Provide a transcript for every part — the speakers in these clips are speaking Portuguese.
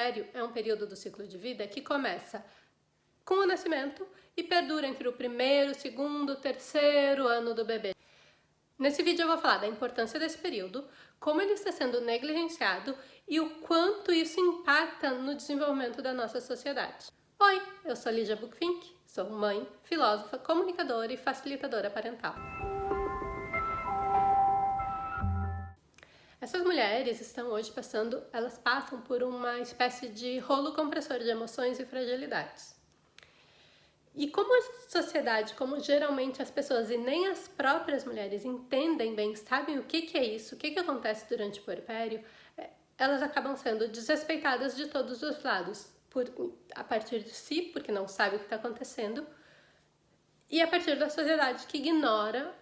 puerpério é um período do ciclo de vida que começa com o nascimento e perdura entre o primeiro, segundo, terceiro ano do bebê. Nesse vídeo eu vou falar da importância desse período, como ele está sendo negligenciado e o quanto isso impacta no desenvolvimento da nossa sociedade. Oi, eu sou Lígia Buchfink, sou mãe, filósofa, comunicadora e facilitadora parental. Essas mulheres estão hoje elas passam por uma espécie de rolo compressor de emoções e fragilidades. E como a sociedade, como geralmente as pessoas e nem as próprias mulheres entendem bem, sabem o que é isso, o que acontece durante o puerpério, elas acabam sendo desrespeitadas de todos os lados, a partir de si, porque não sabe o que está acontecendo, e a partir da sociedade que ignora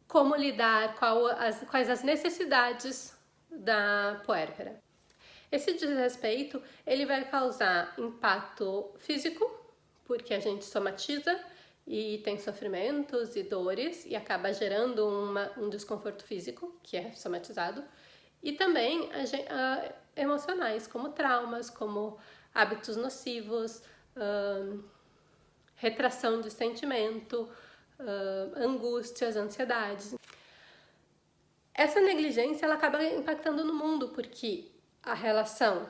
como lidar, quais as necessidades da puérpera. Esse desrespeito, ele vai causar impacto físico, porque a gente somatiza e tem sofrimentos e dores e acaba gerando um desconforto físico, que é somatizado, e também emocionais, como traumas, como hábitos nocivos, retração de sentimento, angústias, ansiedades. Essa negligência ela acaba impactando no mundo, porque a relação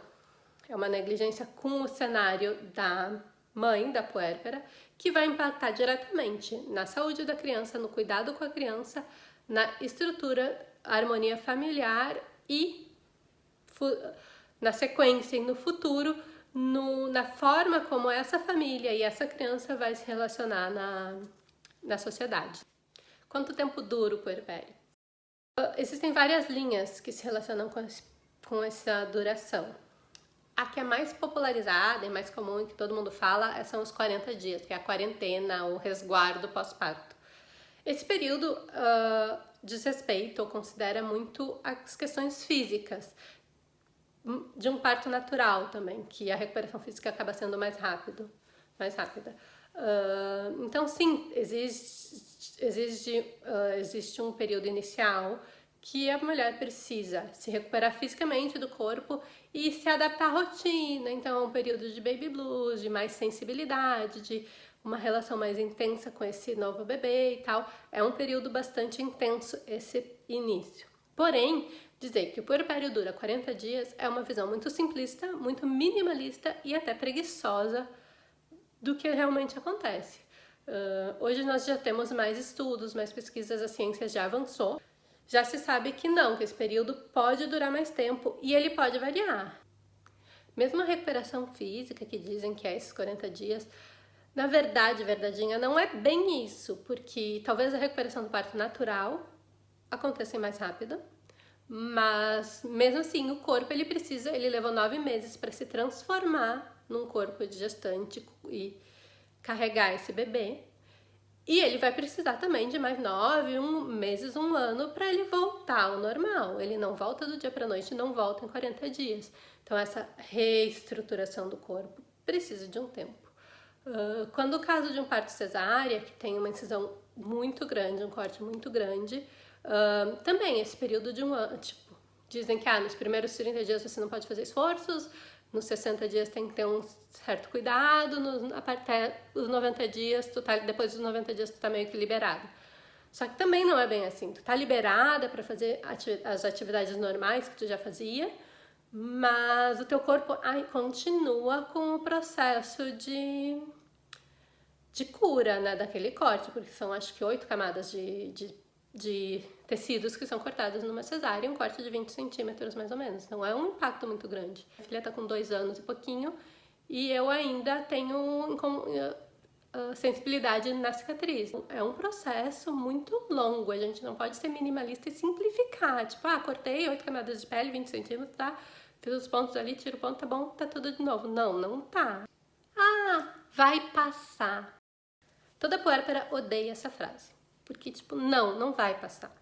é uma negligência com o cenário da mãe, da puérpera, que vai impactar diretamente na saúde da criança, no cuidado com a criança, na estrutura, harmonia familiar e na sequência e no futuro, na forma como essa família e essa criança vai se relacionar na sociedade. Quanto tempo dura o puerpério? Existem várias linhas que se relacionam com essa duração. A que é mais popularizada e mais comum e que todo mundo fala são os 40 dias, que é a quarentena, o resguardo pós-parto. Esse período diz respeito ou considera muito as questões físicas de um parto natural também, que a recuperação física acaba sendo mais rápida. Então sim, existe um período inicial que a mulher precisa se recuperar fisicamente do corpo e se adaptar à rotina. Então é um período de baby blues, de mais sensibilidade, de uma relação mais intensa com esse novo bebê e tal. É um período bastante intenso esse início. Porém, dizer que o puerpério dura 40 dias é uma visão muito simplista, muito minimalista e até preguiçosa do que realmente acontece. Hoje nós já temos mais estudos, mais pesquisas, a ciência já avançou. Já se sabe que não, que esse período pode durar mais tempo e ele pode variar. Mesmo a recuperação física, que dizem que é esses 40 dias, na verdade, verdadeinha, não é bem isso, porque talvez a recuperação do parto natural aconteça mais rápido, mas mesmo assim o corpo ele levou 9 meses para se transformar num corpo de gestante e carregar esse bebê. E ele vai precisar também de mais 9 meses, um ano, para ele voltar ao normal. Ele não volta do dia para a noite, não volta em 40 dias. Então essa reestruturação do corpo precisa de um tempo. Quando o caso de um parto cesárea, que tem uma incisão muito grande, um corte muito grande, também esse período de um ano, tipo, dizem que nos primeiros 30 dias você não pode fazer esforços, nos 60 dias tem que ter um certo cuidado, até os 90 dias, depois dos 90 dias tu tá meio que liberado. Só que também não é bem assim, tu tá liberada para fazer as atividades normais que tu já fazia, mas o teu corpo continua com o processo de cura, né, daquele corte, porque são acho que 8 camadas de tecidos que são cortados numa cesárea, um corte de 20 centímetros mais ou menos. Então é um impacto muito grande. Minha filha tá com 2 anos e pouquinho e eu ainda tenho sensibilidade na cicatriz. É um processo muito longo, a gente não pode ser minimalista e simplificar. Tipo, cortei 8 camadas de pele, 20 centímetros, tá? Fiz os pontos ali, tiro o ponto, tá bom, tá tudo de novo. Não, não tá. Vai passar. Toda puérpera odeia essa frase. Porque, tipo, não vai passar.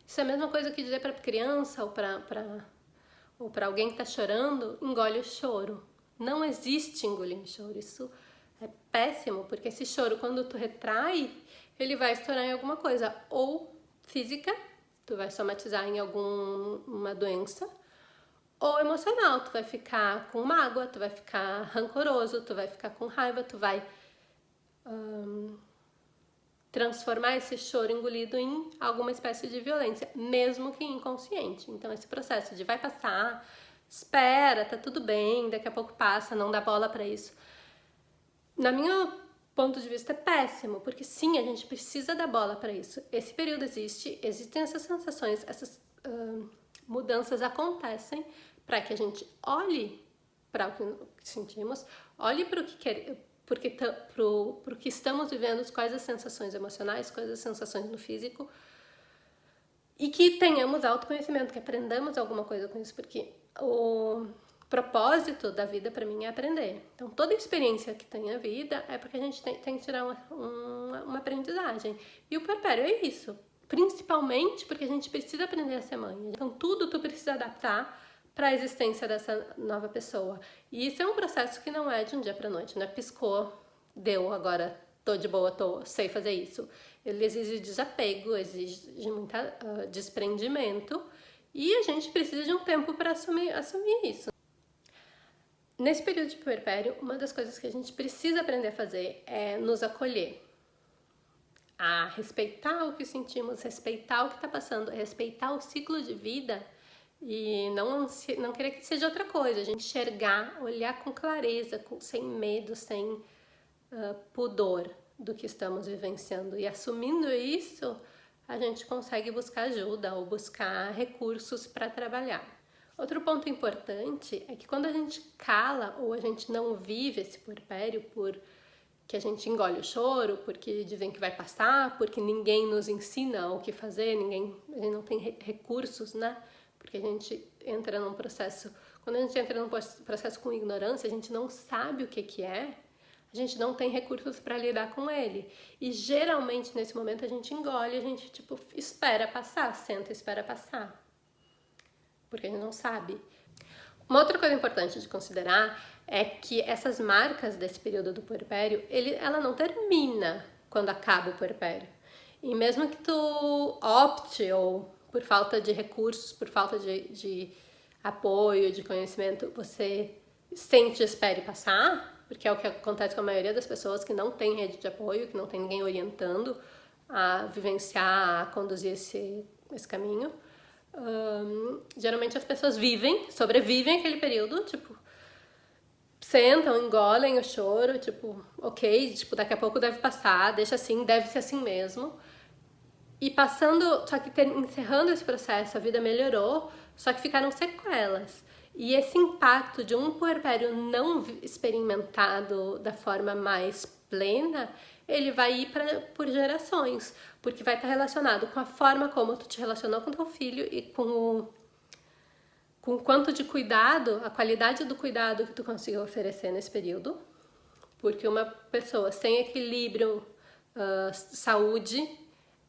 Isso é a mesma coisa que dizer pra criança ou pra alguém que tá chorando, engole o choro. Não existe engolir choro. Isso é péssimo, porque esse choro, quando tu retrai, ele vai estourar em alguma coisa. Ou física, tu vai somatizar em alguma doença, ou emocional. Tu vai ficar com mágoa, tu vai ficar rancoroso, tu vai ficar com raiva, tu vai transformar esse choro engolido em alguma espécie de violência, mesmo que inconsciente. Então esse processo de vai passar, espera, tá tudo bem, daqui a pouco passa, não dá bola pra isso. Na minha ponto de vista é péssimo, porque sim, a gente precisa dar bola pra isso. Esse período existe, existem essas sensações, essas mudanças acontecem para que a gente olhe para o que sentimos, olhe para o que queremos, pro que estamos vivendo, quais as sensações emocionais, quais as sensações no físico, e que tenhamos autoconhecimento, que aprendamos alguma coisa com isso, porque o propósito da vida para mim é aprender. Então toda experiência que tem a vida é porque a gente tem que tirar uma aprendizagem. E o puerpério é isso, principalmente porque a gente precisa aprender a ser mãe. Então tudo tu precisa adaptar para a existência dessa nova pessoa. E isso é um processo que não é de um dia para noite, não é piscou, deu, agora tô de boa, sei fazer isso. Ele exige desapego, exige muita desprendimento, e a gente precisa de um tempo para assumir isso. Nesse período de puerpério, uma das coisas que a gente precisa aprender a fazer é nos acolher, a respeitar o que sentimos, respeitar o que está passando, respeitar o ciclo de vida e não querer que seja outra coisa. A gente enxergar, olhar com clareza, sem medo, sem pudor do que estamos vivenciando. E assumindo isso, a gente consegue buscar ajuda ou buscar recursos para trabalhar. Outro ponto importante é que quando a gente cala ou a gente não vive esse puerpério porque a gente engole o choro, porque dizem que vai passar, porque ninguém nos ensina o que fazer, a gente não tem recursos, né? Porque a gente entra num processo, quando a gente entra num processo com ignorância, a gente não sabe o que é, a gente não tem recursos para lidar com ele. E geralmente nesse momento a gente engole, a gente tipo espera passar, senta e espera passar. Porque a gente não sabe. Uma outra coisa importante de considerar é que essas marcas desse período do puerpério, ela não termina quando acaba o puerpério. E mesmo que tu opte, ou por falta de recursos, por falta de apoio, de conhecimento, você sente e espere passar, porque é o que acontece com a maioria das pessoas que não tem rede de apoio, que não tem ninguém orientando a vivenciar, a conduzir esse caminho. Geralmente as pessoas sobrevivem aquele período, tipo, sentam, engolem o choro, tipo, ok, tipo, daqui a pouco deve passar, deixa assim, deve ser assim mesmo. E passando, só que encerrando esse processo, a vida melhorou, só que ficaram sequelas. E esse impacto de um puerpério não experimentado da forma mais plena, ele vai ir por gerações, porque vai estar relacionado com a forma como tu te relacionou com teu filho e com o quanto de cuidado, a qualidade do cuidado que tu conseguiu oferecer nesse período, porque uma pessoa sem equilíbrio, saúde,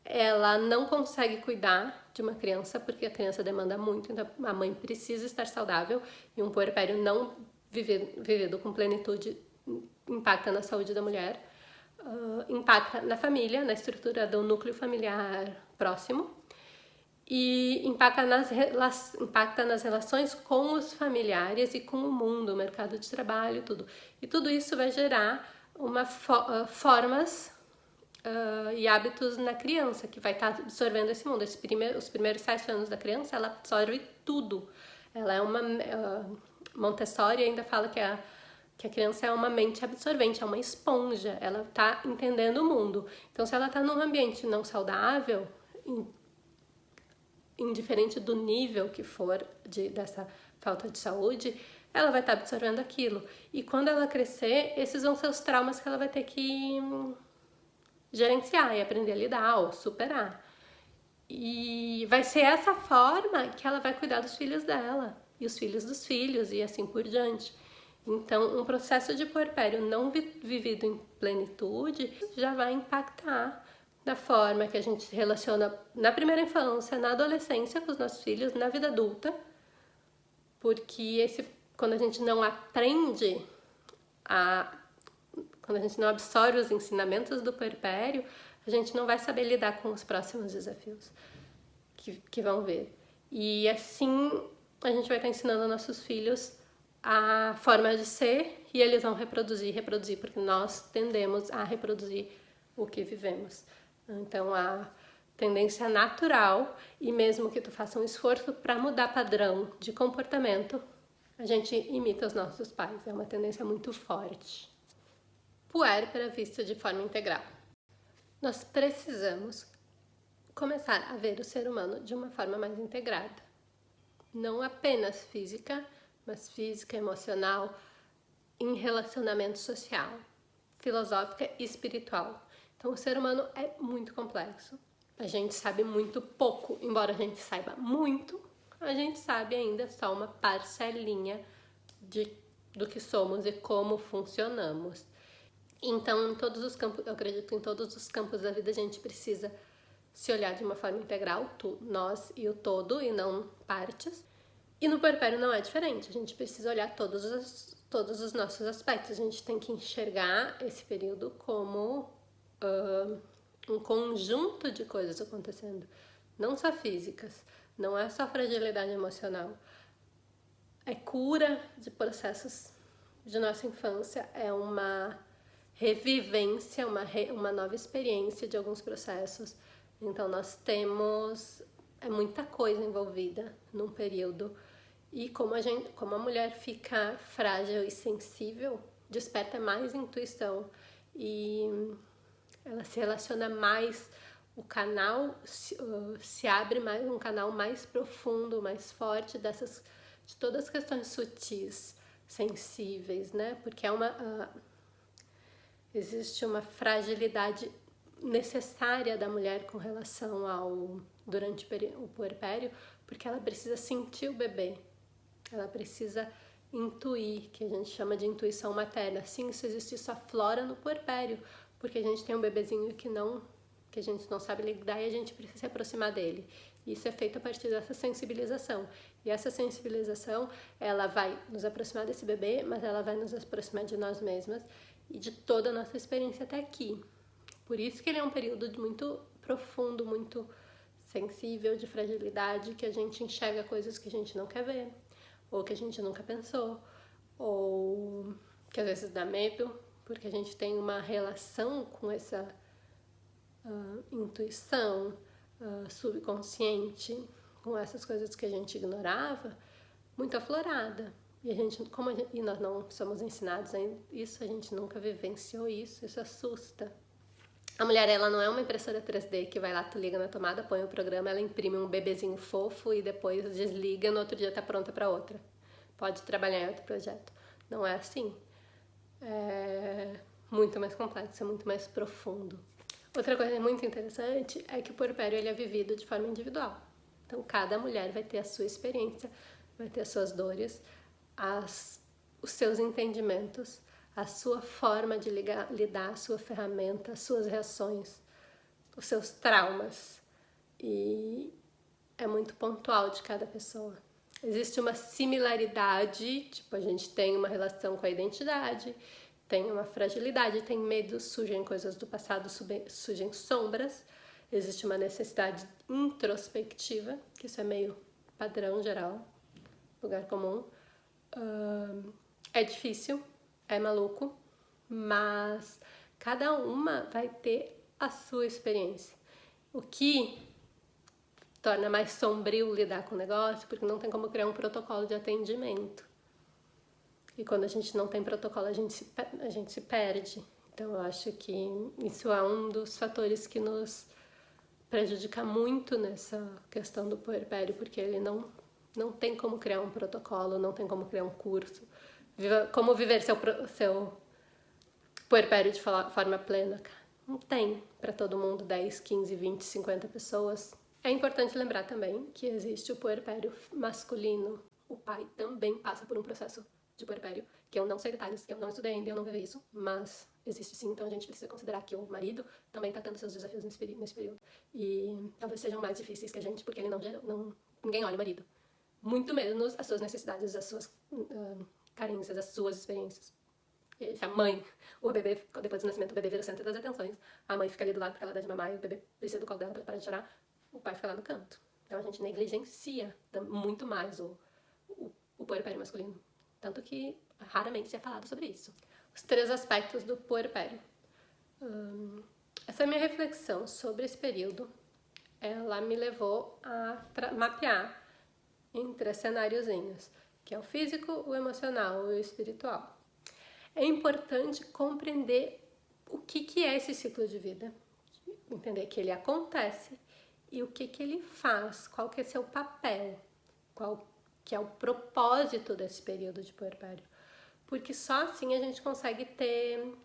ela não consegue cuidar de uma criança, porque a criança demanda muito, então a mãe precisa estar saudável, e um puerpério não vivido com plenitude impacta na saúde da mulher, impacta na família, na estrutura do núcleo familiar próximo, e impacta nas relações com os familiares e com o mundo, o mercado de trabalho, tudo. E tudo isso vai gerar formas e hábitos na criança, que vai estar absorvendo esse mundo. Os primeiros 7 anos da criança, ela absorve tudo. Ela é uma... Montessori ainda fala que a criança é uma mente absorvente, é uma esponja, ela está entendendo o mundo. Então, se ela está num ambiente não saudável, indiferente do nível que for dessa falta de saúde, ela vai estar absorvendo aquilo. E quando ela crescer, esses vão ser os traumas que ela vai ter que gerenciar e aprender a lidar ou superar. E vai ser essa forma que ela vai cuidar dos filhos dela, e os filhos dos filhos, e assim por diante. Então, um processo de puerpério não vivido em plenitude já vai impactar da forma que a gente se relaciona na primeira infância, na adolescência com os nossos filhos, na vida adulta, porque quando a gente não aprende, quando a gente não absorve os ensinamentos do puerpério, a gente não vai saber lidar com os próximos desafios que vão vir. E assim, a gente vai estar ensinando nossos filhos a forma de ser e eles vão reproduzir, porque nós tendemos a reproduzir o que vivemos. Então, a tendência natural, e mesmo que tu faça um esforço para mudar padrão de comportamento, a gente imita os nossos pais. É uma tendência muito forte. Puérpera vista de forma integral. Nós precisamos começar a ver o ser humano de uma forma mais integrada. Não apenas física, mas física, emocional, em relacionamento social, filosófica e espiritual. Então, o ser humano é muito complexo. A gente sabe muito pouco, embora a gente saiba muito, a gente sabe ainda só uma parcelinha do que somos e como funcionamos. Então, em todos os campos, eu acredito que em todos os campos da vida a gente precisa se olhar de uma forma integral, nós e o todo, e não partes. E no puerpério não é diferente, a gente precisa olhar todos os nossos aspectos, a gente tem que enxergar esse período como um conjunto de coisas acontecendo, não só físicas, não é só fragilidade emocional, é cura de processos de nossa infância, é uma revivência, uma nova experiência de alguns processos. Então nós temos muita coisa envolvida num período. E como a mulher fica frágil e sensível, desperta mais intuição e ela se relaciona mais, o canal se abre mais, um canal mais profundo, mais forte de todas as questões sutis, sensíveis, né? Porque existe uma fragilidade necessária da mulher com relação durante o puerpério, porque ela precisa sentir o bebê, ela precisa intuir, que a gente chama de intuição materna. Sim, isso existe, isso aflora no puerpério, porque a gente tem um bebezinho que a gente não sabe lidar e a gente precisa se aproximar dele. Isso é feito a partir dessa sensibilização. E essa sensibilização, ela vai nos aproximar desse bebê, mas ela vai nos aproximar de nós mesmas e de toda a nossa experiência até aqui. Por isso que ele é um período muito profundo, muito sensível, de fragilidade, que a gente enxerga coisas que a gente não quer ver, ou que a gente nunca pensou, ou que às vezes dá medo, porque a gente tem uma relação com essa intuição subconsciente, com essas coisas que a gente ignorava, muito aflorada. E nós não somos ensinados a isso, a gente nunca vivenciou isso assusta. A mulher, ela não é uma impressora 3D que vai lá, tu liga na tomada, põe o programa, ela imprime um bebezinho fofo e depois desliga, no outro dia tá pronta para outra. Pode trabalhar em outro projeto. Não é assim. É muito mais complexo, é muito mais profundo. Outra coisa muito interessante é que o puerpério ele é vivido de forma individual. Então, cada mulher vai ter a sua experiência, vai ter as suas dores, os seus entendimentos, a sua forma de lidar, a sua ferramenta, as suas reações, os seus traumas. E é muito pontual de cada pessoa. Existe uma similaridade, tipo, a gente tem uma relação com a identidade, tem uma fragilidade, tem medo, surgem coisas do passado, surgem sombras. Existe uma necessidade introspectiva, que isso é meio padrão geral, lugar comum. É difícil, é maluco, mas cada uma vai ter a sua experiência. O que torna mais sombrio lidar com o negócio, porque não tem como criar um protocolo de atendimento. E quando a gente não tem protocolo, a gente se perde. Então eu acho que isso é um dos fatores que nos prejudica muito nessa questão do puerpério, porque ele não tem como criar um protocolo, não tem como criar um curso. Como viver seu puerpério de forma plena, cara. Não tem para todo mundo 10, 15, 20, 50 pessoas. É importante lembrar também que existe o puerpério masculino. O pai também passa por um processo de puerpério, que eu não sei detalhes, que eu não estudei ainda, eu não vivi isso, mas existe sim, então a gente precisa considerar que o marido também está tendo seus desafios nesse período. E talvez sejam mais difíceis que a gente, porque ele ninguém olha o marido. Muito menos as suas necessidades, as suas carências, as suas experiências. Se a mãe, o bebê, depois do nascimento, o bebê vira o centro das atenções, a mãe fica ali do lado porque ela dá de mamar e o bebê precisa do colo dela para parar de chorar, o pai fica lá no canto. Então a gente negligencia muito mais o puerpério masculino. Tanto que raramente é falado sobre isso. Os 3 aspectos do puerpério. Essa minha reflexão sobre esse período, ela me levou a mapear em 3 cenáriozinhos, que é o físico, o emocional e o espiritual. É importante compreender o que é esse ciclo de vida, entender que ele acontece e o que ele faz, qual que é seu papel, qual que é o propósito desse período de puerpério. Porque só assim a gente consegue ter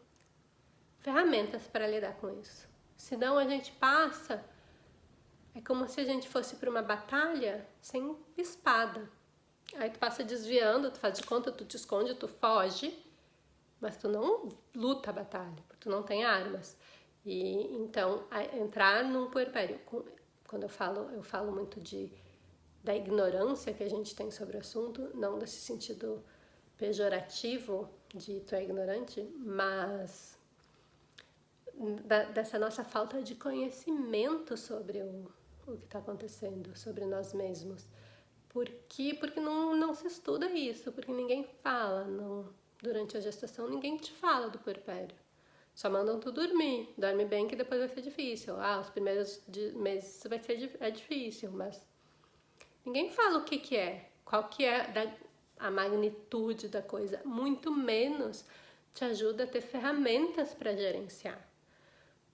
ferramentas para lidar com isso. Senão a gente passa, é como se a gente fosse para uma batalha sem espada. Aí tu passa desviando, tu faz de conta, tu te esconde, tu foge, mas tu não luta a batalha, porque tu não tem armas. E então, entrar num puerpério, quando eu falo muito da ignorância que a gente tem sobre o assunto, não desse sentido pejorativo de tu é ignorante, mas dessa nossa falta de conhecimento sobre o que está acontecendo, sobre nós mesmos. Porque não se estuda isso, porque ninguém fala, durante a gestação ninguém te fala do puerpério. Só mandam tu dormir, dorme bem que depois vai ser difícil. Os primeiros meses é difícil, mas ninguém fala o que é, qual que é a magnitude da coisa, muito menos te ajuda a ter ferramentas para gerenciar.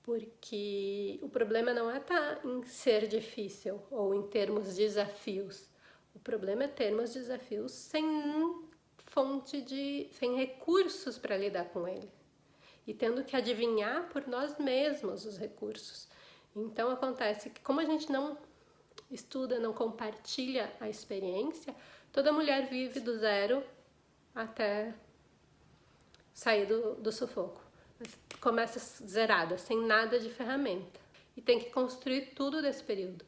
Porque o problema não é em ser difícil ou em termos desafios. O problema é termos desafios sem sem recursos para lidar com ele. E tendo que adivinhar por nós mesmos os recursos. Então acontece que, como a gente não estuda, não compartilha a experiência, toda mulher vive do 0 até sair do sufoco. Começa zerada, sem nada de ferramenta. E tem que construir tudo desse período.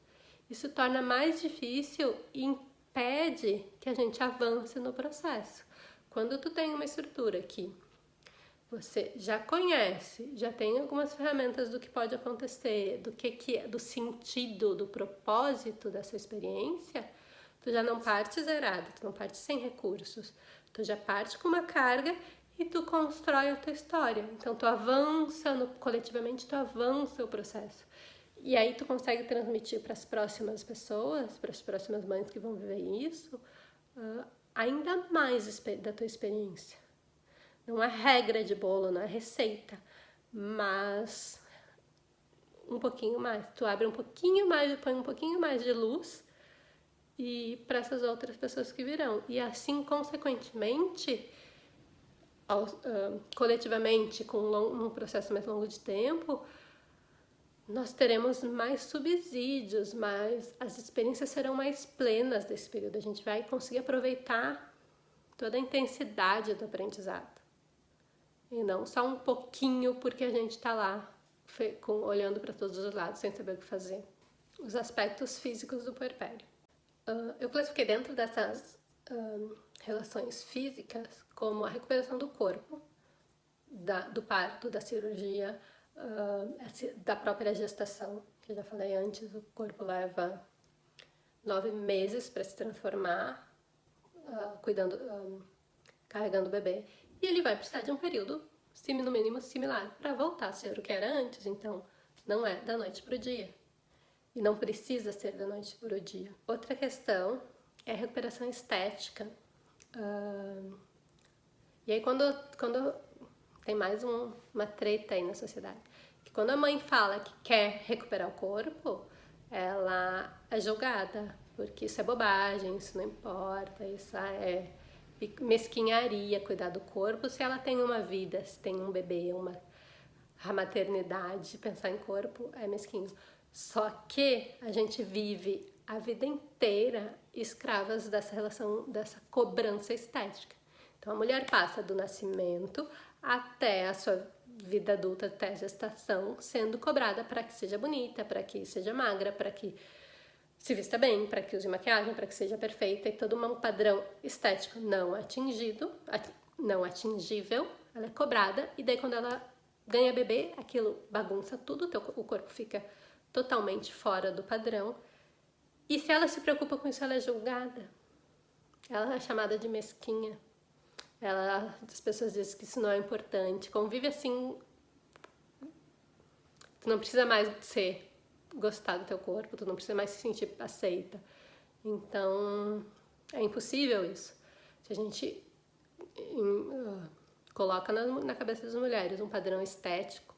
Isso torna mais difícil e impede que a gente avance no processo. Quando tu tem uma estrutura que você já conhece, já tem algumas ferramentas do que pode acontecer, do sentido, do propósito dessa experiência, tu já não parte zerado, tu não parte sem recursos, tu já parte com uma carga e tu constrói a tua história. Então tu avança, coletivamente tu avança o processo. E aí tu consegue transmitir para as próximas pessoas, para as próximas mães que vão viver isso, ainda mais da tua experiência. Não é regra de bolo, não é receita, mas um pouquinho mais. Tu abre um pouquinho mais, põe um pouquinho mais de luz e para essas outras pessoas que virão. E assim, consequentemente, coletivamente, com um processo mais longo de tempo, nós teremos mais subsídios, as experiências serão mais plenas desse período. A gente vai conseguir aproveitar toda a intensidade do aprendizado. E não só um pouquinho porque a gente está lá olhando para todos os lados sem saber o que fazer. Os aspectos físicos do puerpério. Eu classifiquei dentro dessas relações físicas como a recuperação do corpo, do parto, da cirurgia, da própria gestação, que eu já falei antes, o corpo leva 9 meses para se transformar, carregando o bebê, e ele vai precisar de um período, no mínimo, similar para voltar a ser o que era antes. Então, não é da noite para o dia. E não precisa ser da noite para o dia. Outra questão é a recuperação estética. E aí, quando tem mais uma treta aí na sociedade, que quando a mãe fala que quer recuperar o corpo, ela é julgada, porque isso é bobagem, isso não importa, isso é mesquinharia cuidar do corpo se ela tem uma vida, se tem um bebê, a maternidade, pensar em corpo é mesquinho. Só que a gente vive a vida inteira escravas dessa relação, dessa cobrança estética. Então a mulher passa do nascimento até a sua vida adulta, até a gestação, sendo cobrada para que seja bonita, para que seja magra, para que se vista bem, para que use maquiagem, para que seja perfeita, e todo um padrão estético não atingível, ela é cobrada, e daí quando ela ganha bebê, aquilo bagunça tudo, o corpo fica totalmente fora do padrão, e se ela se preocupa com isso, ela é julgada. ela é chamada de mesquinha. As pessoas dizem que isso não é importante. Convive assim, tu não precisa mais gostar do teu corpo, tu não precisa mais se sentir aceita. Então, é impossível isso. Se a gente coloca na cabeça das mulheres um padrão estético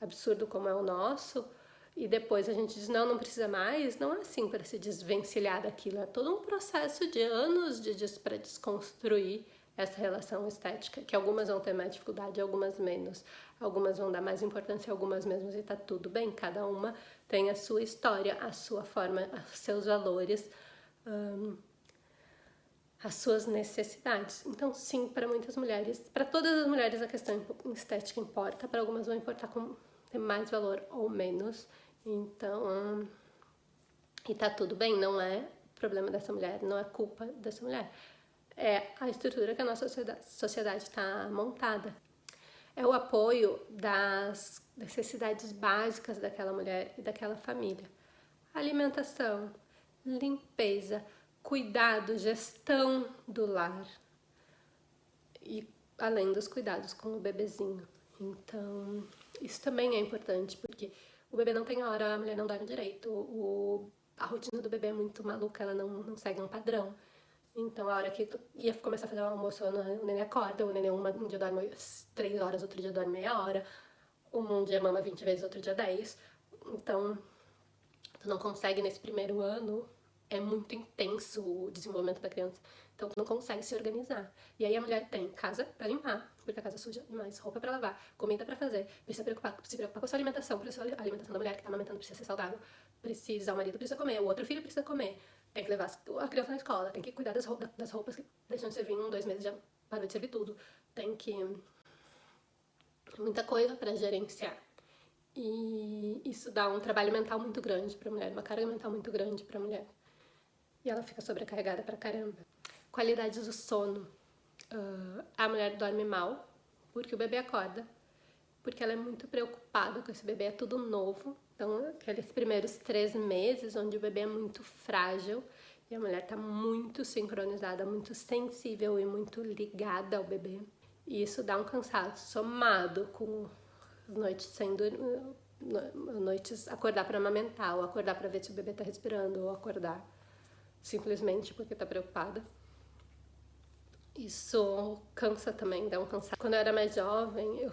absurdo como é o nosso, e depois a gente diz, não precisa mais, não é assim para se desvencilhar daquilo. É todo um processo de anos para desconstruir essa relação estética, que algumas vão ter mais dificuldade, algumas menos, algumas vão dar mais importância, algumas menos, e tá tudo bem, cada uma tem a sua história, a sua forma, os seus valores, as suas necessidades. Então, sim, para muitas mulheres, para todas as mulheres a questão estética importa, para algumas vai importar com ter mais valor ou menos. Então, e tá tudo bem, não é problema dessa mulher, não é culpa dessa mulher. É a estrutura que a nossa sociedade está montada. É o apoio das necessidades básicas daquela mulher e daquela família. Alimentação, limpeza, cuidado, gestão do lar. E além dos cuidados com o bebezinho. Então, isso também é importante, porque o bebê não tem hora, a mulher não dorme direito, a rotina do bebê é muito maluca, ela não segue um padrão. Então, a hora que tu ia começar a fazer o almoço, o neném acorda, o neném um dia dorme 3 horas, outro dia dorme meia hora, um dia mama 20 vezes, outro dia 10. Então, tu não consegue nesse primeiro ano, é muito intenso o desenvolvimento da criança, então tu não consegue se organizar. E aí a mulher tem casa pra limpar, porque a casa suja demais, roupa pra lavar, comida pra fazer, precisa se preocupar com a sua alimentação, porque a alimentação da mulher que tá amamentando precisa ser saudável, o marido precisa comer, o outro filho precisa comer, tem que levar a criança na escola, tem que cuidar das roupas que deixam de servir 1, 2 meses, já parou de servir tudo, tem que... muita coisa pra gerenciar. E isso dá um trabalho mental muito grande pra mulher, uma carga mental muito grande pra mulher. E ela fica sobrecarregada pra caramba. Qualidade do sono. A mulher dorme mal, porque o bebê acorda, porque ela é muito preocupada com esse bebê, é tudo novo. Então, aqueles primeiros 3 meses, onde o bebê é muito frágil, e a mulher tá muito sincronizada, muito sensível e muito ligada ao bebê. E isso dá um cansaço, somado com noites sem dormir, noites acordar para amamentar, ou acordar para ver se o bebê tá respirando, ou acordar simplesmente porque tá preocupada. Isso cansa também, dá um cansaço. Quando eu era mais jovem, eu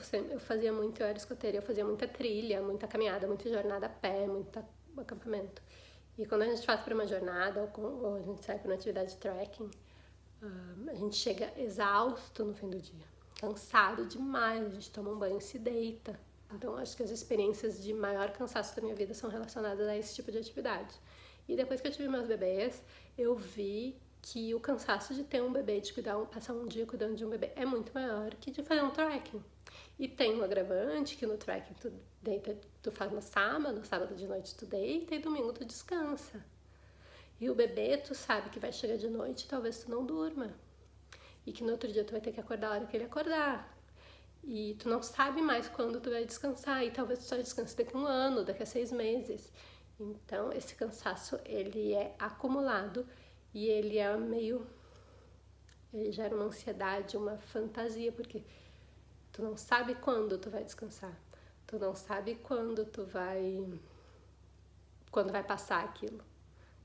era escoteira, eu fazia muita trilha, muita caminhada, muita jornada a pé, muito acampamento. E quando a gente faz para uma jornada, ou a gente sai para uma atividade de trekking, a gente chega exausto no fim do dia, cansado demais, a gente toma um banho e se deita. Então, acho que as experiências de maior cansaço da minha vida são relacionadas a esse tipo de atividade. E depois que eu tive meus bebês, eu vi que o cansaço de ter um bebê, de passar um dia cuidando de um bebê, é muito maior que de fazer um trekking. E tem um agravante que no trekking tu faz no sábado de noite tu deita e domingo tu descansa. E o bebê, tu sabe que vai chegar de noite e talvez tu não durma. E que no outro dia tu vai ter que acordar a hora que ele acordar. E tu não sabe mais quando tu vai descansar. E talvez tu só descanse daqui a 1 ano, daqui a 6 meses. Então, esse cansaço, ele é acumulado e ele é ele gera uma ansiedade, uma fantasia, porque tu não sabe quando tu vai descansar. Tu não sabe quando vai passar aquilo.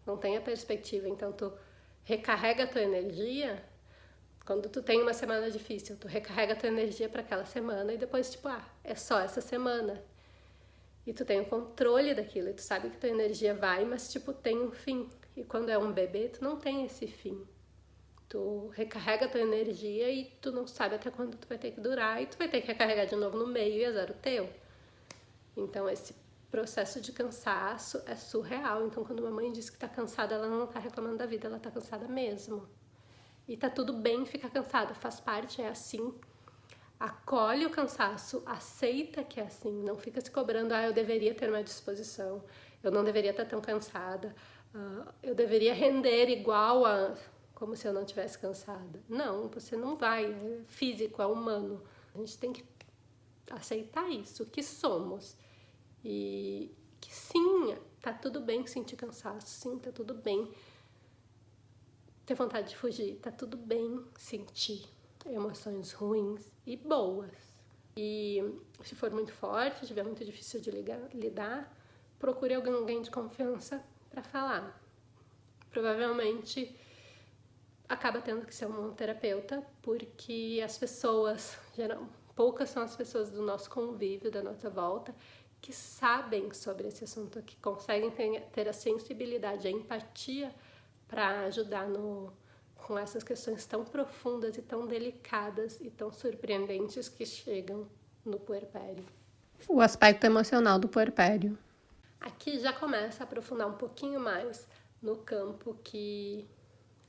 Não tem a perspectiva, então tu recarrega a tua energia. Quando tu tem uma semana difícil, tu recarrega a tua energia para aquela semana e depois, é só essa semana. E tu tem o controle daquilo, e tu sabe que tua energia vai, mas, tem um fim. E quando é um bebê, tu não tem esse fim. Tu recarrega a tua energia e tu não sabe até quando tu vai ter que durar, e tu vai ter que recarregar de novo no meio e azar o teu. Então, esse processo de cansaço é surreal. Então, quando uma mãe diz que tá cansada, ela não tá reclamando da vida, ela tá cansada mesmo. E tá tudo bem ficar cansada, faz parte, é assim. Acolhe o cansaço, aceita que é assim, não fica se cobrando, eu deveria ter mais disposição, eu não deveria estar tão cansada, eu deveria render igual como se eu não tivesse cansada. Não, você não vai, é físico, é humano. A gente tem que aceitar isso, que somos. E que sim, tá tudo bem sentir cansaço, sim, tá tudo bem ter vontade de fugir. Tá tudo bem sentir emoções ruins e boas. E se for muito forte, estiver muito difícil de lidar, procure alguém de confiança para falar. Provavelmente acaba tendo que ser um terapeuta, porque as pessoas, poucas são as pessoas do nosso convívio, da nossa volta, que sabem sobre esse assunto, que conseguem ter a sensibilidade, a empatia para ajudar com essas questões tão profundas e tão delicadas e tão surpreendentes que chegam no puerpério. O aspecto emocional do puerpério. Aqui já começa a aprofundar um pouquinho mais no campo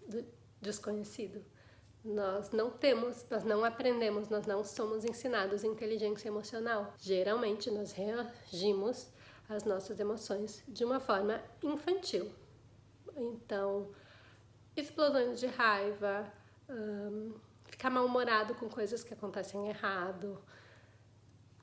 do desconhecido. Nós não aprendemos, nós não somos ensinados inteligência emocional. Geralmente nós reagimos às nossas emoções de uma forma infantil. Então, explosões de raiva, ficar mal-humorado com coisas que acontecem errado,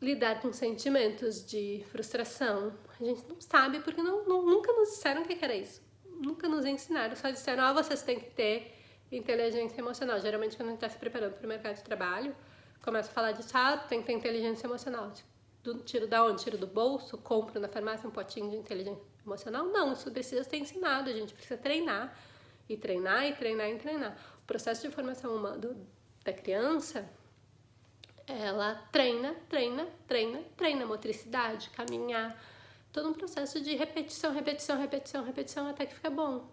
lidar com sentimentos de frustração. A gente não sabe porque nunca nos disseram o que era isso. Nunca nos ensinaram, só disseram, vocês têm que ter inteligência emocional. Geralmente, quando a gente está se preparando para o mercado de trabalho, começa a falar disso, tem que ter inteligência emocional. Tiro da onde? Tiro do bolso? Compro na farmácia um potinho de inteligência emocional? Não, isso precisa ser ensinado, a gente precisa treinar. E treinar, e treinar, e treinar. O processo de formação humana da criança, ela treina motricidade, caminhar, todo um processo de repetição até que fica bom.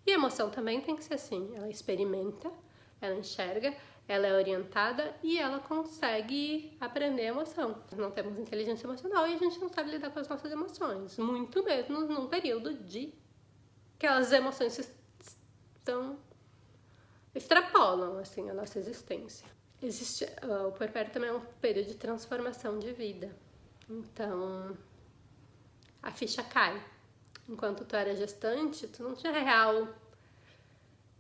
E a emoção também tem que ser assim, ela experimenta, ela enxerga, ela é orientada e ela consegue aprender a emoção. Nós não temos inteligência emocional e a gente não sabe lidar com as nossas emoções, muito mesmo num período de que as emoções extrapolam assim, a nossa existência. O puerpério também é um período de transformação de vida. Então, a ficha cai. Enquanto tu era gestante, tu não tinha real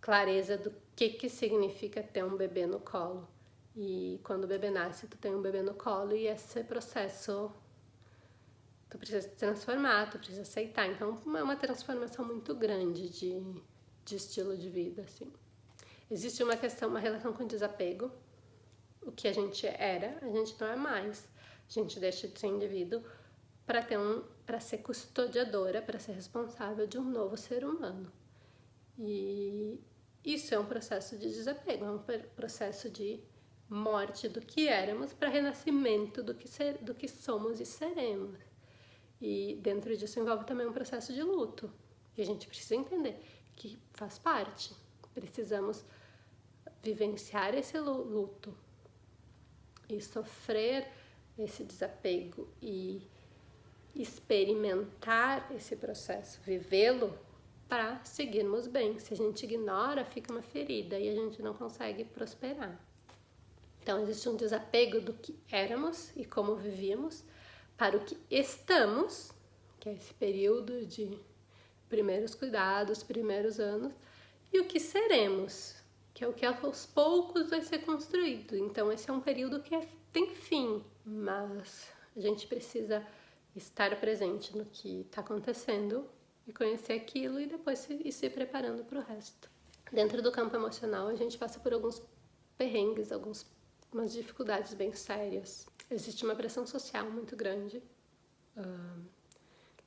clareza do que significa ter um bebê no colo. E quando o bebê nasce, tu tem um bebê no colo e esse processo tu precisa se transformar, tu precisa aceitar. Então, é uma transformação muito grande de estilo de vida, assim. Existe uma relação com desapego. O que a gente era, a gente não é mais. A gente deixa de ser indivíduo para ser custodiadora, para ser responsável de um novo ser humano. E isso é um processo de desapego, é um processo de morte do que éramos para renascimento do que somos e seremos. E dentro disso envolve também um processo de luto. E a gente precisa entender que faz parte. Precisamos vivenciar esse luto e sofrer esse desapego e experimentar esse processo, vivê-lo para seguirmos bem. Se a gente ignora, fica uma ferida e a gente não consegue prosperar. Então, existe um desapego do que éramos e como vivíamos para o que estamos, que é esse período de primeiros cuidados, primeiros anos, e o que seremos, que é o que aos poucos vai ser construído. Então, esse é um período que tem fim, mas a gente precisa estar presente no que está acontecendo e conhecer aquilo e depois ir se preparando para o resto. Dentro do campo emocional, a gente passa por alguns perrengues, umas dificuldades bem sérias. Existe uma pressão social muito grande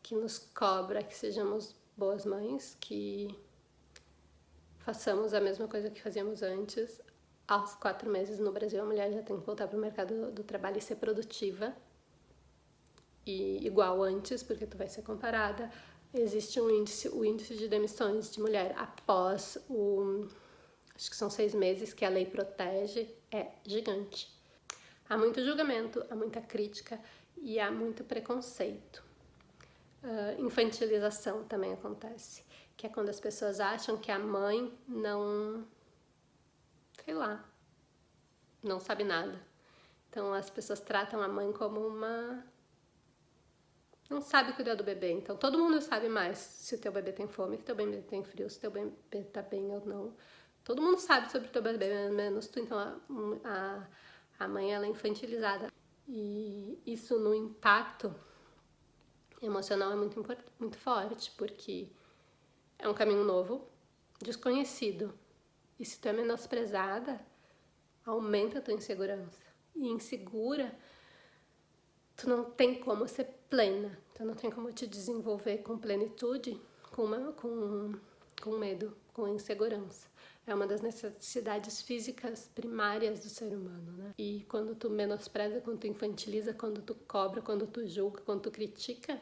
que nos cobra que sejamos boas mães, que façamos a mesma coisa que fazíamos antes. Aos 4 meses no Brasil, a mulher já tem que voltar para o mercado do trabalho e ser produtiva. E igual antes, porque tu vai ser comparada. Existe o índice de demissões de mulher após acho que são 6 meses que a lei protege, é gigante. Há muito julgamento, há muita crítica e há muito preconceito. Infantilização também acontece, que é quando as pessoas acham que a mãe não sabe nada. Então as pessoas tratam a mãe como não sabe cuidar do bebê. Então todo mundo sabe mais se o teu bebê tem fome, se o teu bebê tem frio, se o teu bebê tá bem ou não. Todo mundo sabe sobre o teu bebê, menos tu. Então a mãe, ela é infantilizada. E isso no impacto emocional é muito forte, porque é um caminho novo, desconhecido. E se tu é menosprezada, aumenta a tua insegurança. E insegura, tu não tem como ser plena, tu não tem como te desenvolver com plenitude, com medo, com insegurança. É uma das necessidades físicas primárias do ser humano, né? E quando tu menospreza, quando tu infantiliza, quando tu cobra, quando tu julga, quando tu critica,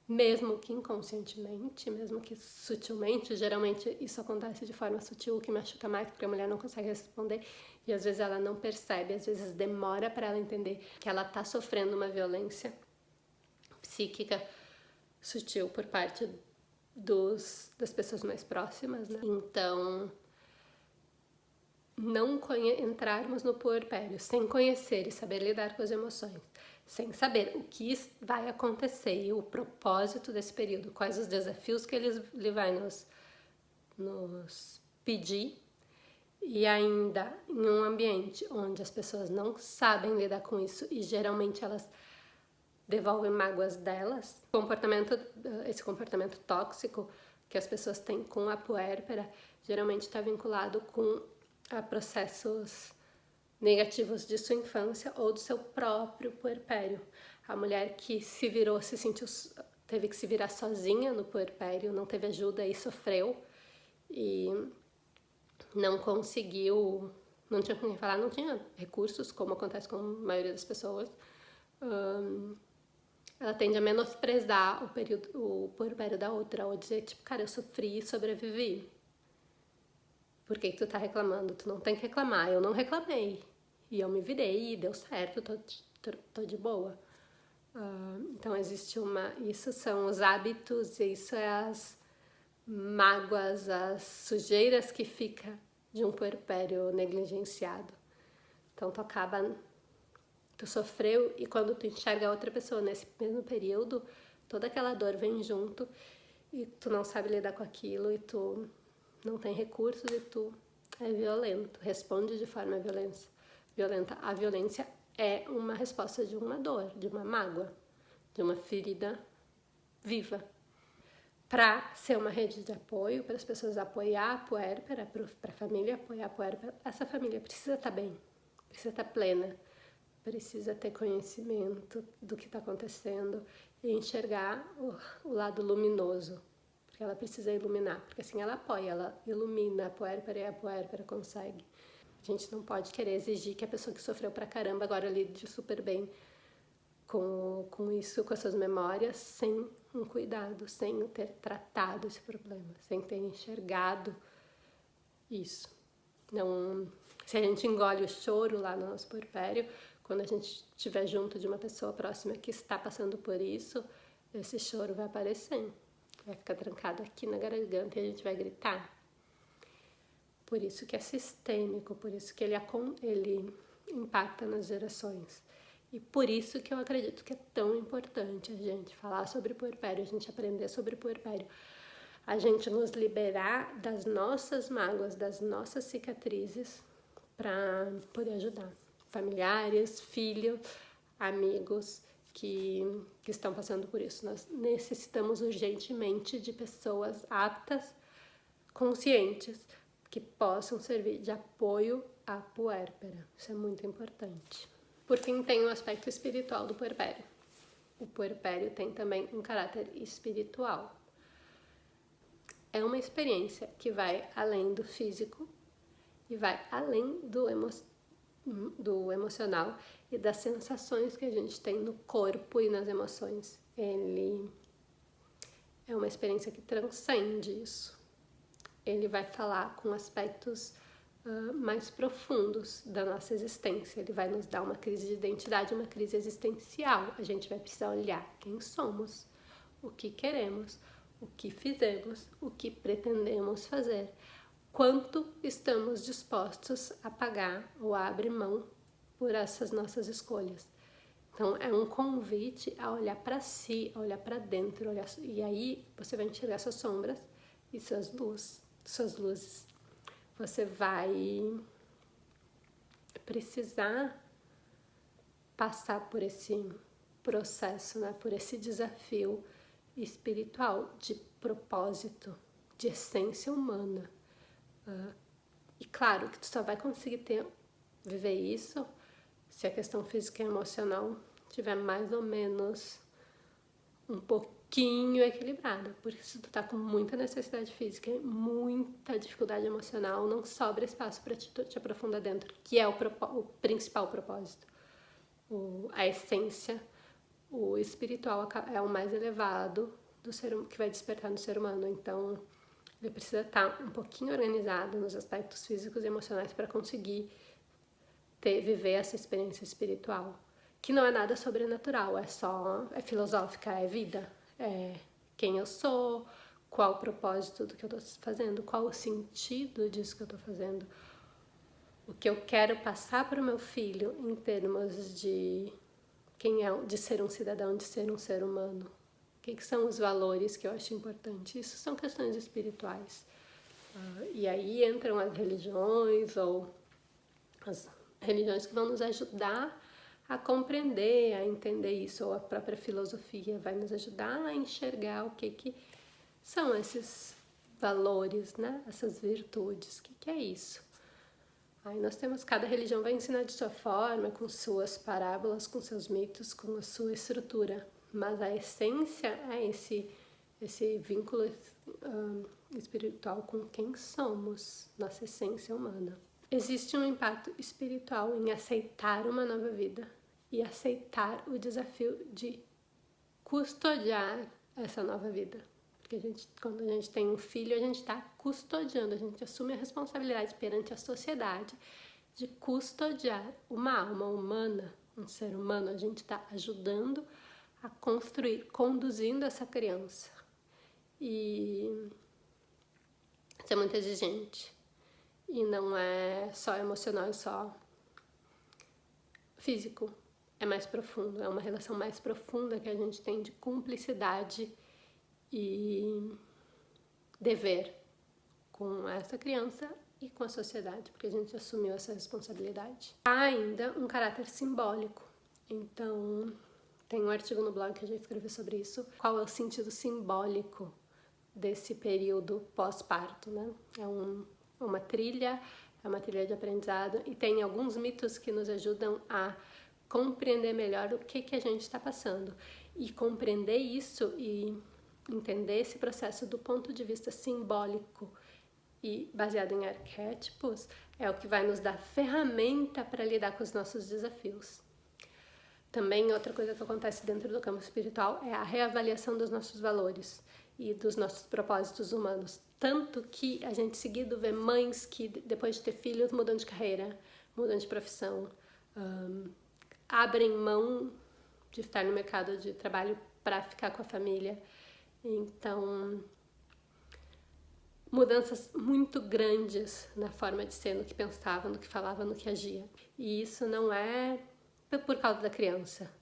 mesmo que inconscientemente, mesmo que sutilmente, geralmente isso acontece de forma sutil, o que machuca mais, porque a mulher não consegue responder e às vezes ela não percebe, às vezes demora para ela entender que ela tá sofrendo uma violência psíquica sutil por parte das pessoas mais próximas, né? Então, entrarmos no puerpério sem conhecer e saber lidar com as emoções, sem saber o que vai acontecer e o propósito desse período, quais os desafios que ele vai nos pedir, e ainda em um ambiente onde as pessoas não sabem lidar com isso e geralmente elas devolvem mágoas delas, esse comportamento tóxico que as pessoas têm com a puérpera geralmente está vinculado a processos negativos de sua infância ou do seu próprio puerpério. A mulher que teve que se virar sozinha no puerpério, não teve ajuda e sofreu e não conseguiu, não tinha com quem falar, não tinha recursos, como acontece com a maioria das pessoas. Ela tende a menosprezar o puerpério da outra, ou dizer, tipo, cara, eu sofri e sobrevivi. Por que tu tá reclamando? Tu não tem que reclamar, eu não reclamei. E eu me virei e deu certo, tô de boa. Então existe isso são os hábitos, isso é as mágoas, as sujeiras que fica de um puerpério negligenciado. Então tu sofreu e quando tu enxerga outra pessoa nesse mesmo período, toda aquela dor vem junto e tu não sabe lidar com aquilo e tu não tem recursos e tu é violento, responde de forma violenta. A violência é uma resposta de uma dor, de uma mágoa, de uma ferida viva. Para ser uma rede de apoio, para as pessoas apoiar a puérpera, para a família apoiar a puérpera, essa família precisa estar bem, precisa estar plena, precisa ter conhecimento do que está acontecendo e enxergar o lado luminoso, porque ela precisa iluminar, porque assim ela apoia, ela ilumina a puérpera e a puérpera consegue. A gente não pode querer exigir que a pessoa que sofreu pra caramba agora lide super bem com isso, com as suas memórias, sem um cuidado, sem ter tratado esse problema, sem ter enxergado isso. Não, se a gente engole o choro lá no nosso puerpério, quando a gente estiver junto de uma pessoa próxima que está passando por isso, esse choro vai aparecer, vai ficar trancado aqui na garganta e a gente vai gritar. Por isso que é sistêmico, por isso que ele impacta nas gerações. E por isso que eu acredito que é tão importante a gente falar sobre puerpério, a gente aprender sobre puerpério, a gente nos liberar das nossas mágoas, das nossas cicatrizes, para poder ajudar familiares, filhos, amigos que estão passando por isso. Nós necessitamos urgentemente de pessoas aptas, conscientes, que possam servir de apoio à puérpera. Isso é muito importante. Por fim, tem o aspecto espiritual do puerpério. O puerpério tem também um caráter espiritual. É uma experiência que vai além do físico e vai além do emocional e das sensações que a gente tem no corpo e nas emoções. Ele é uma experiência que transcende isso. Ele vai falar com aspectos mais profundos da nossa existência. Ele vai nos dar uma crise de identidade, uma crise existencial. A gente vai precisar olhar quem somos, o que queremos, o que fizemos, o que pretendemos fazer, quanto estamos dispostos a pagar ou a abrir mão por essas nossas escolhas. Então, é um convite a olhar para si, a olhar para dentro, e aí você vai enxergar suas sombras e suas luzes. Você vai precisar passar por esse processo, né? Por esse desafio espiritual de propósito, de essência humana, E claro que tu só vai conseguir viver isso se a questão física e emocional tiver mais ou menos um pouquinho equilibrada, porque se tu tá com muita necessidade física e muita dificuldade emocional, não sobra espaço para te aprofundar dentro, que é o principal propósito. A essência, o espiritual é o mais elevado do que vai despertar no ser humano, então ele precisa estar um pouquinho organizado nos aspectos físicos e emocionais para conseguir viver essa experiência espiritual, que não é nada sobrenatural, é filosófica, é vida, é quem eu sou, qual o propósito do que eu estou fazendo, qual o sentido disso que eu estou fazendo, o que eu quero passar para o meu filho em termos de de ser um cidadão, de ser um ser humano. O que são os valores que eu acho importante? Isso são questões espirituais. E aí entram as religiões ou as religiões que vão nos ajudar a compreender, a entender isso, ou a própria filosofia vai nos ajudar a enxergar o que são esses valores, né? Essas virtudes, o que é isso? Aí nós temos, cada religião vai ensinar de sua forma, com suas parábolas, com seus mitos, com a sua estrutura, mas a essência é esse vínculo espiritual com quem somos, nossa essência humana. Existe um impacto espiritual em aceitar uma nova vida e aceitar o desafio de custodiar essa nova vida. Porque quando a gente tem um filho, a gente está custodiando, a gente assume a responsabilidade perante a sociedade de custodiar uma alma humana, um ser humano. A gente está ajudando a construir, conduzindo essa criança. E isso é muito exigente. E não é só emocional, é só físico. É mais profundo, é uma relação mais profunda que a gente tem de cumplicidade e dever com essa criança e com a sociedade, porque a gente assumiu essa responsabilidade. Há ainda um caráter simbólico. Então, tem um artigo no blog que eu já escrevi sobre isso. Qual é o sentido simbólico desse período pós-parto, né? É uma trilha de aprendizado e tem alguns mitos que nos ajudam a compreender melhor o que a gente está passando. E compreender isso e entender esse processo do ponto de vista simbólico e baseado em arquétipos é o que vai nos dar ferramenta para lidar com os nossos desafios. Também outra coisa que acontece dentro do campo espiritual é a reavaliação dos nossos valores e dos nossos propósitos humanos. Tanto que a gente seguido vê mães que depois de ter filhos mudam de carreira, mudam de profissão, abrem mão de estar no mercado de trabalho para ficar com a família. Então, mudanças muito grandes na forma de ser, no que pensava, no que falava, no que agia. E isso não é por causa da criança.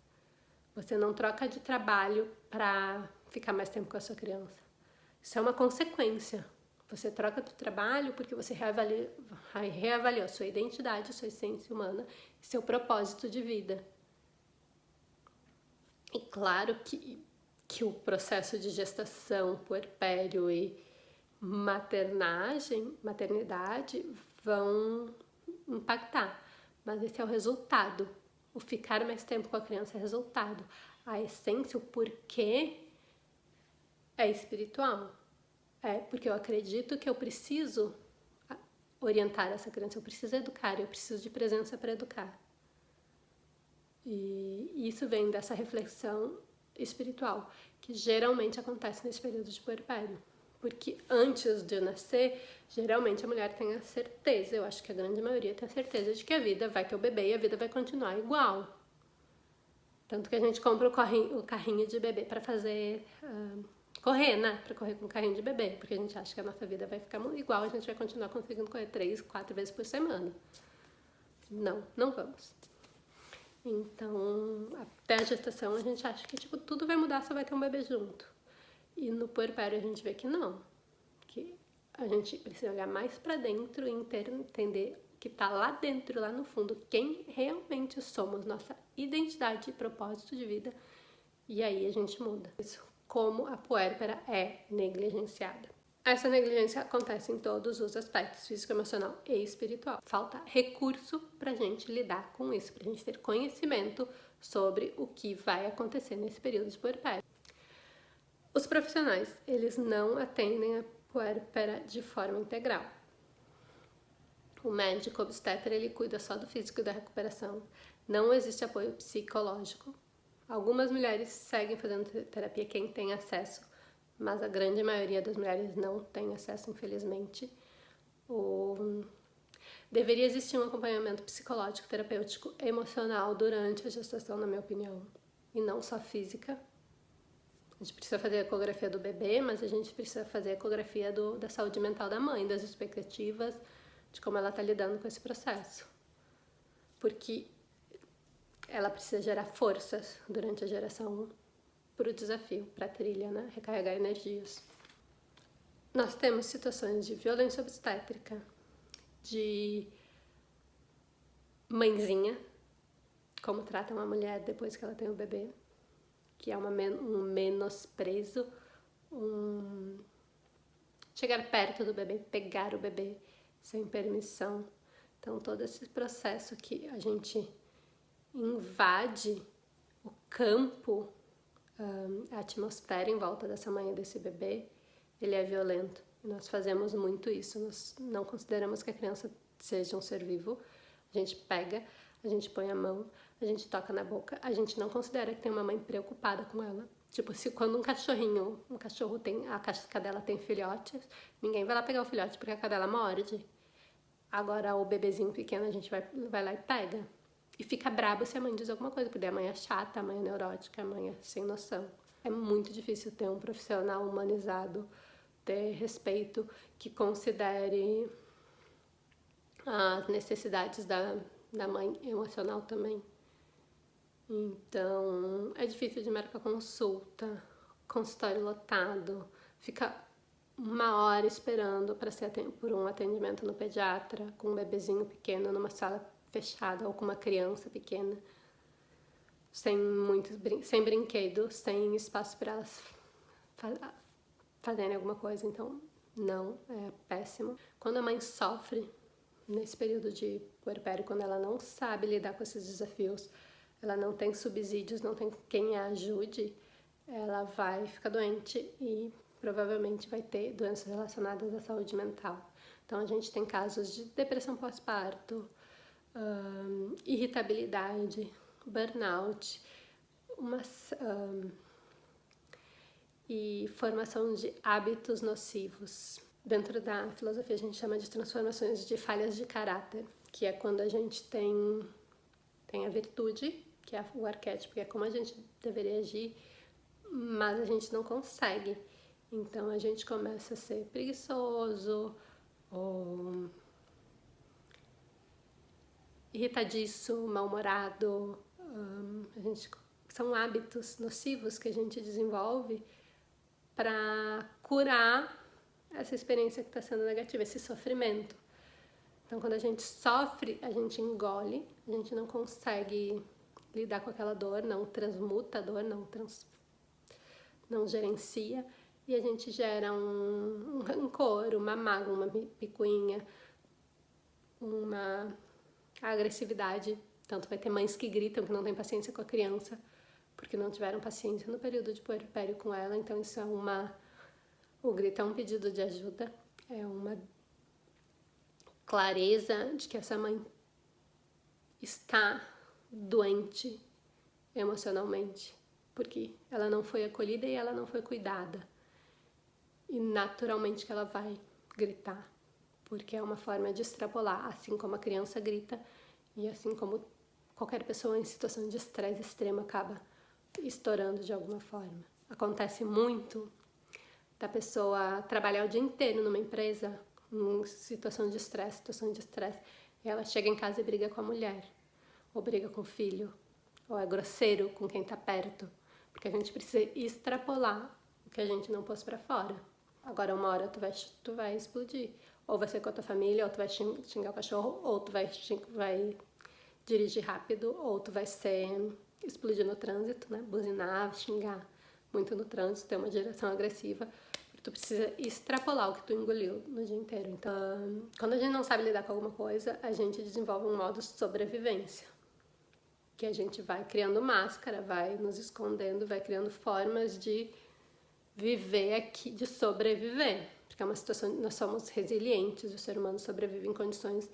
Você não troca de trabalho para ficar mais tempo com a sua criança. Isso é uma consequência. Você troca de trabalho porque você reavaliou sua identidade, sua essência humana e seu propósito de vida. E claro que o processo de gestação, puerpério e maternidade vão impactar, mas esse é o resultado. O ficar mais tempo com a criança é resultado. A essência, o porquê é espiritual. É porque eu acredito que eu preciso orientar essa criança, eu preciso educar, eu preciso de presença para educar. E isso vem dessa reflexão espiritual, que geralmente acontece nesse período de puerpério. Porque antes de nascer, geralmente a mulher tem a certeza, eu acho que a grande maioria tem a certeza de que a vida vai ter o bebê e a vida vai continuar igual. Tanto que a gente compra o carrinho de bebê para fazer correr, né? Para correr com o carrinho de bebê, porque a gente acha que a nossa vida vai ficar igual, a gente vai continuar conseguindo correr 3, 4 vezes por semana. Não vamos. Então, até a gestação a gente acha que tudo vai mudar, só vai ter um bebê junto. E no puerpério a gente vê que não, que a gente precisa olhar mais para dentro e entender que tá lá dentro, lá no fundo, quem realmente somos, nossa identidade e propósito de vida, e aí a gente muda. Isso, como a puérpera é negligenciada. Essa negligência acontece em todos os aspectos, físico, emocional e espiritual. Falta recurso pra gente lidar com isso, pra gente ter conhecimento sobre o que vai acontecer nesse período de puerpério. Os profissionais, eles não atendem a puérpera de forma integral. O médico obstetra, ele cuida só do físico e da recuperação. Não existe apoio psicológico. Algumas mulheres seguem fazendo terapia, quem tem acesso, mas a grande maioria das mulheres não tem acesso, infelizmente. Deveria existir um acompanhamento psicológico, terapêutico, emocional durante a gestação, na minha opinião, e não só física. A gente precisa fazer a ecografia do bebê, mas a gente precisa fazer a ecografia da saúde mental da mãe, das expectativas, de como ela está lidando com esse processo. Porque ela precisa gerar forças durante a geração para o desafio, para a trilha, né? Recarregar energias. Nós temos situações de violência obstétrica, de mãezinha, como trata uma mulher depois que ela tem o bebê, que é um menosprezo, chegar perto do bebê, pegar o bebê sem permissão. Então, todo esse processo que a gente invade o campo, a atmosfera em volta dessa mãe e desse bebê, ele é violento. E nós fazemos muito isso, nós não consideramos que a criança seja um ser vivo. A gente pega, a gente põe a mão, a gente toca na boca, a gente não considera que tem uma mãe preocupada com ela. Tipo, se quando um cachorro tem, a cadela tem filhotes, ninguém vai lá pegar o filhote porque a cadela morde. Agora o bebezinho pequeno a gente vai lá e pega. E fica brabo se a mãe diz alguma coisa, porque a mãe é chata, a mãe é neurótica, a mãe é sem noção. É muito difícil ter um profissional humanizado, ter respeito, que considere as necessidades da mãe emocional também. Então, é difícil de marcar consulta, consultório lotado, fica 1 hora esperando para ser por um atendimento no pediatra, com um bebezinho pequeno numa sala fechada ou com uma criança pequena, sem brinquedos, sem espaço para elas fazerem alguma coisa. Então, não, é péssimo. Quando a mãe sofre nesse período de puerpério, quando ela não sabe lidar com esses desafios, ela não tem subsídios, não tem quem a ajude, ela vai ficar doente e provavelmente vai ter doenças relacionadas à saúde mental. Então, a gente tem casos de depressão pós-parto, irritabilidade, burnout, e formação de hábitos nocivos. Dentro da filosofia a gente chama de transformações de falhas de caráter, que é quando a gente tem a virtude, que é o arquétipo, que é como a gente deveria agir, mas a gente não consegue. Então a gente começa a ser preguiçoso, ou irritadiço, mal-humorado. São hábitos nocivos que a gente desenvolve para curar essa experiência que está sendo negativa, esse sofrimento. Então, quando a gente sofre, a gente engole, a gente não consegue lidar com aquela dor, não transmuta a dor, não gerencia, e a gente gera um rancor, uma mágoa, uma picuinha, uma agressividade. Tanto vai ter mães que gritam que não têm paciência com a criança, porque não tiveram paciência no período de puerpério com ela. Então isso é o grito é um pedido de ajuda, é uma clareza de que essa mãe está doente emocionalmente, porque ela não foi acolhida e ela não foi cuidada. E naturalmente que ela vai gritar, porque é uma forma de extrapolar, assim como a criança grita e assim como qualquer pessoa em situação de estresse extremo acaba estourando de alguma forma. Acontece muito da pessoa trabalhar o dia inteiro numa empresa, em situação de estresse, e ela chega em casa e briga com a mulher, ou briga com o filho, ou é grosseiro com quem tá perto, porque a gente precisa extrapolar o que a gente não pôs pra fora. Agora 1 hora tu vai explodir, ou vai ser com a tua família, ou tu vai xingar o cachorro, ou tu vai dirigir rápido, ou tu vai explodir no trânsito, né? Buzinar, xingar muito no trânsito, ter uma direção agressiva, Tu precisa extrapolar o que tu engoliu no dia inteiro. Então, quando a gente não sabe lidar com alguma coisa, a gente desenvolve um modo de sobrevivência. Que a gente vai criando máscara, vai nos escondendo, vai criando formas de viver aqui, de sobreviver. Porque é uma situação, nós somos resilientes, o ser humano sobrevive em condições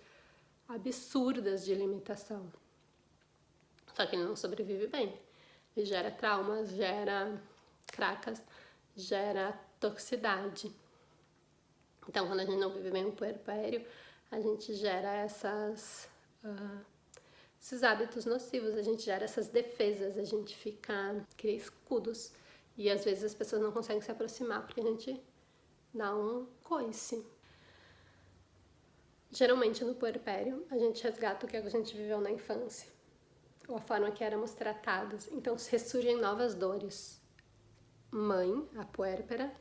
absurdas de limitação. Só que ele não sobrevive bem. Ele gera traumas, gera cracas, gera toxicidade. Então, quando a gente não vive bem o puerpério, a gente gera esses hábitos nocivos, a gente gera essas defesas, a gente cria escudos. E às vezes as pessoas não conseguem se aproximar porque a gente dá um coice. Geralmente no puerpério, a gente resgata o que a gente viveu na infância, ou a forma que éramos tratados. Então ressurgem novas dores. Mãe, a puérpera,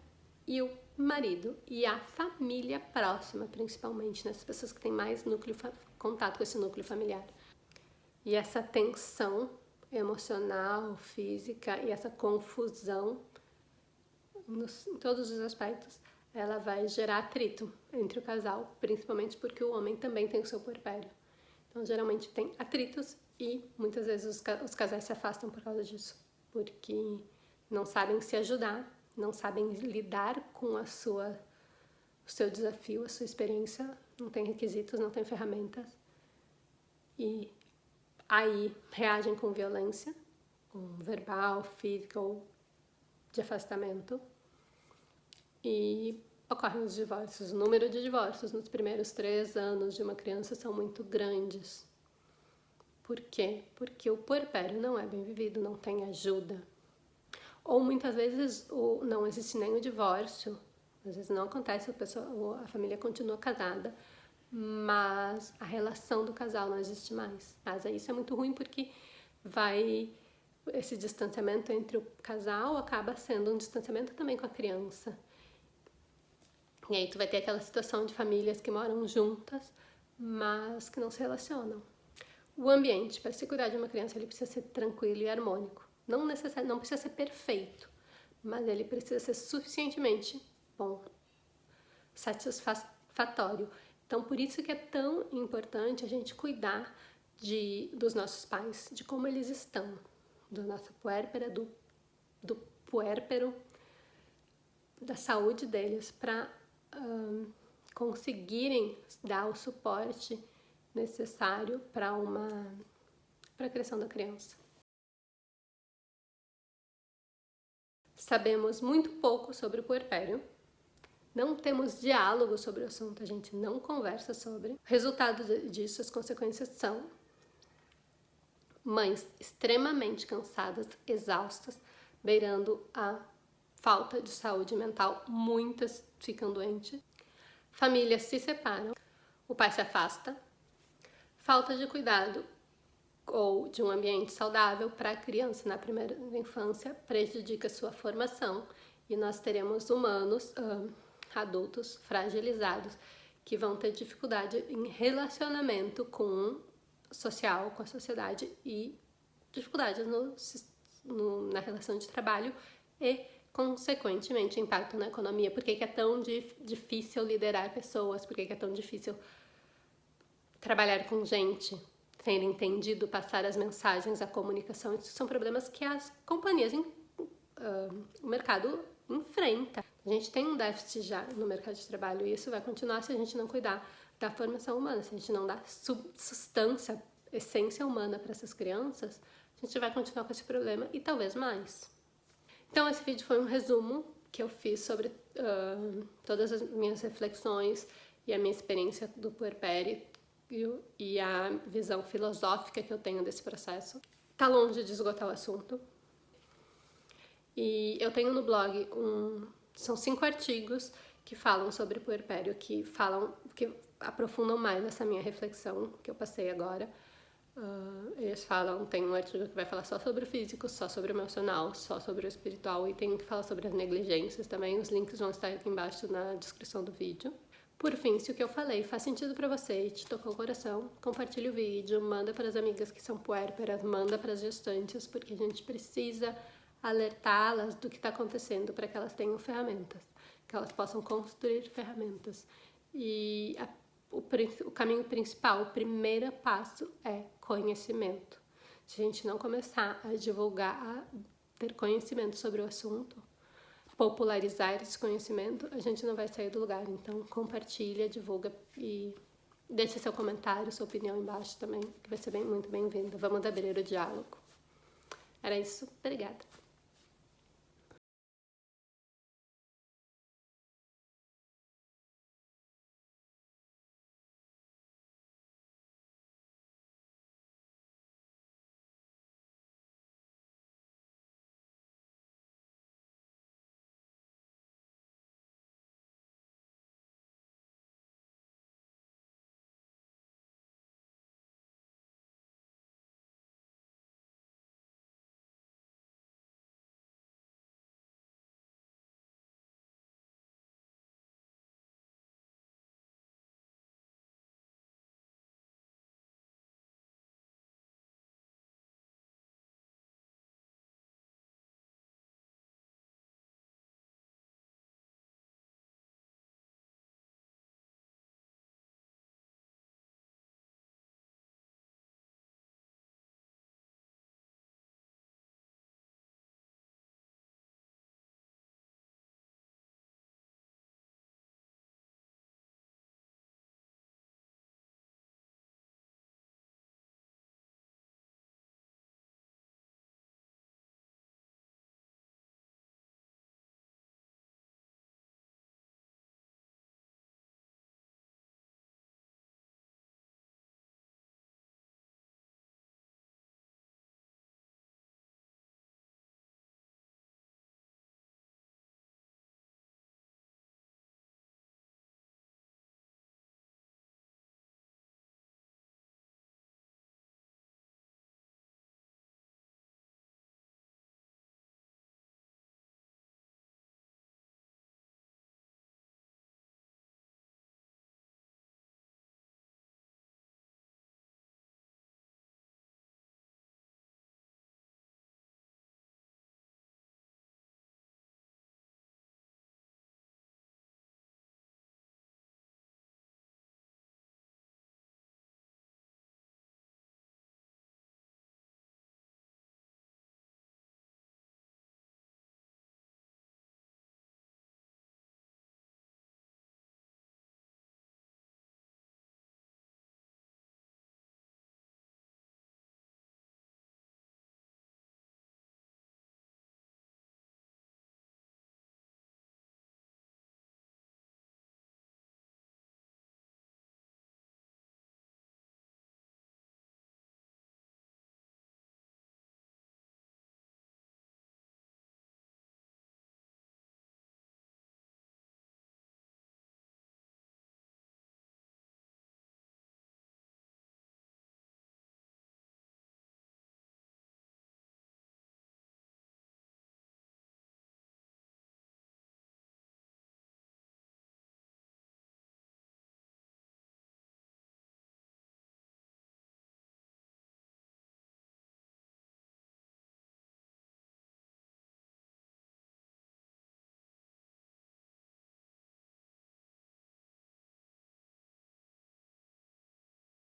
e o marido, e a família próxima, principalmente, né? As pessoas que têm mais contato com esse núcleo familiar. E essa tensão emocional, física, e essa confusão, em todos os aspectos, ela vai gerar atrito entre o casal, principalmente porque o homem também tem o seu puerpério. Então, geralmente tem atritos e muitas vezes os casais se afastam por causa disso, porque não sabem se ajudar, não sabem lidar com o seu desafio, a sua experiência, não tem requisitos, não tem ferramentas, e aí reagem com violência, com verbal, física ou de afastamento, e ocorrem os divórcios. O número de divórcios nos primeiros 3 anos de uma criança são muito grandes. Por quê? Porque o puerpério não é bem vivido, não tem ajuda. Ou muitas vezes não existe nem o divórcio, às vezes não acontece, a família continua casada, mas a relação do casal não existe mais. Mas isso é muito ruim porque esse distanciamento entre o casal acaba sendo um distanciamento também com a criança. E aí tu vai ter aquela situação de famílias que moram juntas, mas que não se relacionam. O ambiente, para se cuidar de uma criança, ele precisa ser tranquilo e harmônico. Não precisa ser perfeito, mas ele precisa ser suficientemente bom, satisfatório. Então, por isso que é tão importante a gente cuidar dos nossos pais, de como eles estão, do nosso puérpera, do puérpero, da saúde deles, para conseguirem dar o suporte necessário para a criação da criança. Sabemos muito pouco sobre o puerpério, não temos diálogo sobre o assunto, a gente não conversa sobre. O resultado disso, as consequências são mães extremamente cansadas, exaustas, beirando a falta de saúde mental, muitas ficam doentes, famílias se separam, o pai se afasta, falta de cuidado ou de um ambiente saudável para a criança na primeira infância prejudica sua formação e nós teremos adultos fragilizados que vão ter dificuldade em relacionamento com a sociedade e dificuldades na relação de trabalho e, consequentemente, impacto na economia. Por que é tão difícil liderar pessoas? Por que é tão difícil trabalhar com gente? Ser entendido, passar as mensagens, a comunicação, isso são problemas que as companhias, o mercado enfrenta. A gente tem um déficit já no mercado de trabalho e isso vai continuar se a gente não cuidar da formação humana, se a gente não dar substância, essência humana para essas crianças, a gente vai continuar com esse problema e talvez mais. Então esse vídeo foi um resumo que eu fiz sobre todas as minhas reflexões e a minha experiência do puerpério e a visão filosófica que eu tenho desse processo. Tá longe de esgotar o assunto. E eu tenho no blog são 5 artigos que falam sobre puerpério, que aprofundam mais essa minha reflexão que eu passei agora. Tem um artigo que vai falar só sobre o físico, só sobre o emocional, só sobre o espiritual, e tem um que fala sobre as negligências também. Os links vão estar aqui embaixo na descrição do vídeo. Por fim, se o que eu falei faz sentido pra você e te tocou o coração, compartilha o vídeo, manda para as amigas que são puérperas, manda para as gestantes, porque a gente precisa alertá-las do que está acontecendo para que elas tenham ferramentas. que elas possam construir ferramentas. E o caminho principal, o primeiro passo é conhecimento. Se a gente não começar a divulgar, a ter conhecimento sobre o assunto, popularizar esse conhecimento, a gente não vai sair do lugar. Então, compartilha, divulga e deixa seu comentário, sua opinião embaixo também, que vai ser muito bem-vinda. Vamos abrir o diálogo. Era isso. Obrigada.